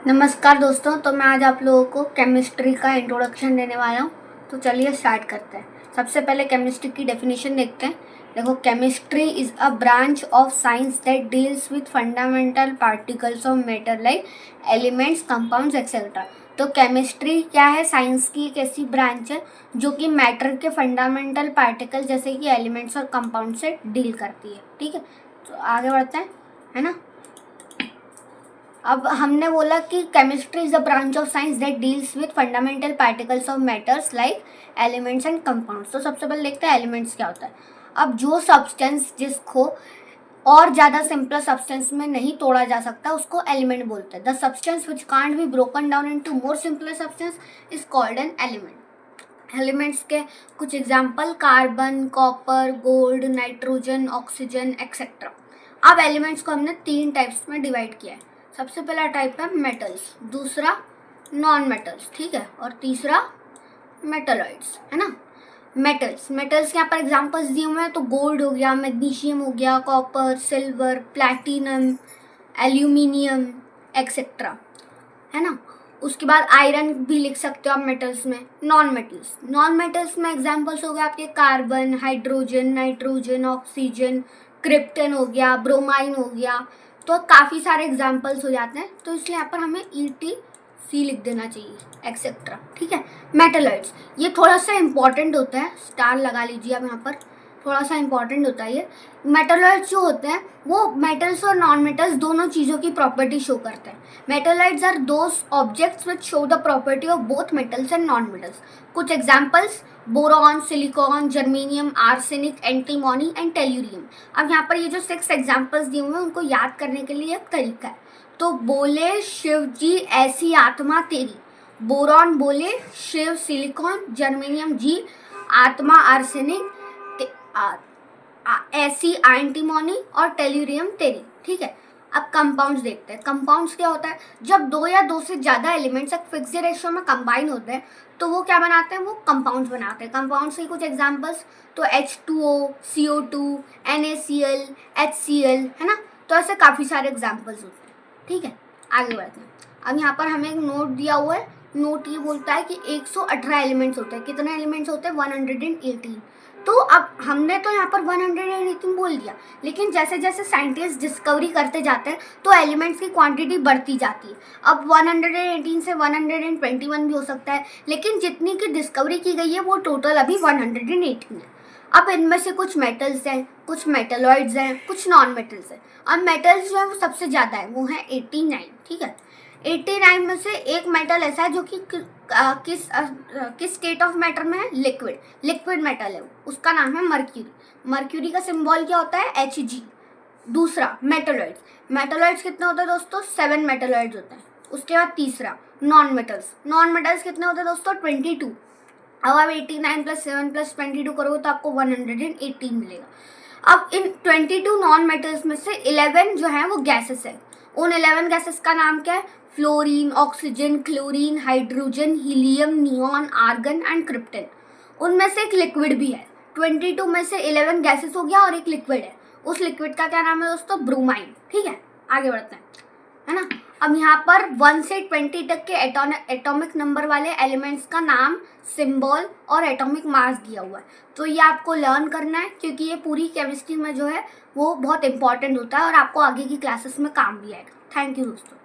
नमस्कार दोस्तों, तो मैं आज आप लोगों को केमिस्ट्री का इंट्रोडक्शन देने वाला हूँ। तो चलिए स्टार्ट करते हैं। सबसे पहले केमिस्ट्री की डेफिनेशन देखते हैं। देखो, chemistry is a branch of science that deals with fundamental particles of matter like elements, compounds etcetera. तो केमिस्ट्री क्या है? साइंस की एक ऐसी ब्रांच है जो कि मैटर के फंडामेंटल पार्टिकल जैसे कि एलिमेंट्स और कंपाउंड से डील करती है। ठीक है, तो आगे बढ़ते हैं, है ना। अब हमने बोला कि chemistry is the branch of science that deals with fundamental particles of matters like elements and compounds. तो सबसे पहले देखते हैं एलिमेंट्स क्या होता है। अब जो सब्सटेंस जिसको और ज़्यादा सिंपल सब्सटेंस में नहीं तोड़ा जा सकता उसको एलिमेंट बोलते हैं। The substance which can't be broken down into more simpler substance is called an element. Elements के कुछ example carbon, copper, gold, nitrogen, oxygen etcetera. अब एलिमेंट्स को हमने 3 टाइप्स में डिवाइड किया है। सबसे पहला टाइप है मेटल्स, दूसरा नॉन मेटल्स, ठीक है, और तीसरा मेटलॉइड्स, है ना। मेटल्स के यहाँ पर एग्जांपल्स दिए हुए हैं। तो गोल्ड हो गया, मैग्नीशियम हो गया, copper, silver, platinum, aluminium etcetera, है ना। उसके बाद आयरन भी लिख सकते हो आप मेटल्स में। नॉन मेटल्स में एग्जांपल्स हो गए आपके carbon, hydrogen, nitrogen, oxygen, krypton हो गया, ब्रोमाइन हो गया। तो काफ़ी सारे एग्जाम्पल्स हो जाते हैं, तो इसलिए यहाँ पर हमें ETC लिख देना चाहिए एक्सेट्रा, ठीक है। मेटलॉइड्स ये थोड़ा सा इंपॉर्टेंट होता है, स्टार लगा लीजिए आप यहाँ पर, थोड़ा सा इंपॉर्टेंट होता है ये। मेटलॉइड्स जो होते हैं वो मेटल्स और नॉन मेटल्स दोनों चीज़ों की प्रॉपर्टी शो करते हैं। Metalloids are those objects which show the property of both metals and non metals. कुछ examples boron, silicon, germanium, arsenic, antimony and tellurium. अब यहाँ पर ये जो 6 एग्जाम्पल्स दिए हुए हैं उनको याद करने के लिए एक तरीका है। तो बोले शिव जी ऐसी आत्मा तेरी, बोरॉन बोले शिव, सिलिकॉन, जर्मेनियम जी आत्मा आर्सेनिक, ऐसी एंटीमोनी और टेल्यूरियम तेरी, ठीक है। अब कंपाउंड्स देखते हैं। कंपाउंड्स क्या होता है? जब 2 या 2 से ज़्यादा एलिमेंट्स एक फिक्स रेशियो में कंबाइन होते हैं तो वो क्या बनाते हैं? वो कंपाउंड्स बनाते हैं। कंपाउंड्स के कुछ एग्जांपल्स तो H2O, CO2, NaCl, HCl, है ना। तो ऐसे काफ़ी सारे एग्जांपल्स होते हैं, ठीक है। आगे बढ़ते हैं। अब यहाँ पर हमें एक नोट दिया हुआ है। नोट ये बोलता है कि 118 एलिमेंट्स होते हैं। कितने एलिमेंट्स होते हैं? 118। तो अब हमने तो यहाँ पर 118 बोल दिया, लेकिन जैसे जैसे साइंटिस्ट डिस्कवरी करते जाते हैं तो एलिमेंट्स की क्वांटिटी बढ़ती जाती है। अब 118 से 121 भी हो सकता है, लेकिन जितनी की डिस्कवरी की गई है वो टोटल अभी 118 है। अब इनमें से कुछ मेटल्स हैं, कुछ मेटलॉइड्स हैं, कुछ नॉन मेटल्स हैं। अब मेटल्स जो है वो सबसे ज़्यादा है, वो है 89, ठीक है। 89 में से एक मेटल ऐसा है जो कि किस स्टेट ऑफ मैटर में है? लिक्विड मेटल है, उसका नाम है मर्क्यूरी। मर्क्यूरी का सिंबल क्या होता है? Hg। दूसरा मेटलॉइड्स कितने होते हैं दोस्तों? 7 मेटलॉइड्स होते हैं। उसके बाद तीसरा नॉन मेटल्स कितने होते हैं दोस्तों? 22। अब आप 89 + 7 + 22 करोगे तो आपको 118 मिलेगा। अब इन 22 नॉन मेटल्स में से 11 जो है वो गैसेस है। उन 11 गैसेस का नाम क्या है? Fluorine, oxygen, chlorine, hydrogen, helium, neon, argon and krypton. उनमें से एक लिक्विड भी है। 22 में से 11 गैसेस हो गया और एक लिक्विड है। उस लिक्विड का क्या नाम है दोस्तों? ब्रोमाइन, ठीक है। आगे बढ़ते हैं, है ना। अब यहाँ पर 1 से 20 तक के एटॉमिक नंबर वाले एलिमेंट्स का नाम, सिंबल और एटॉमिक मास दिया हुआ है। तो ये आपको लर्न करना है, क्योंकि ये पूरी केमिस्ट्री में जो है वो बहुत इंपॉर्टेंट होता है और आपको आगे की क्लासेस में काम भी आएगा। थैंक यू दोस्तों।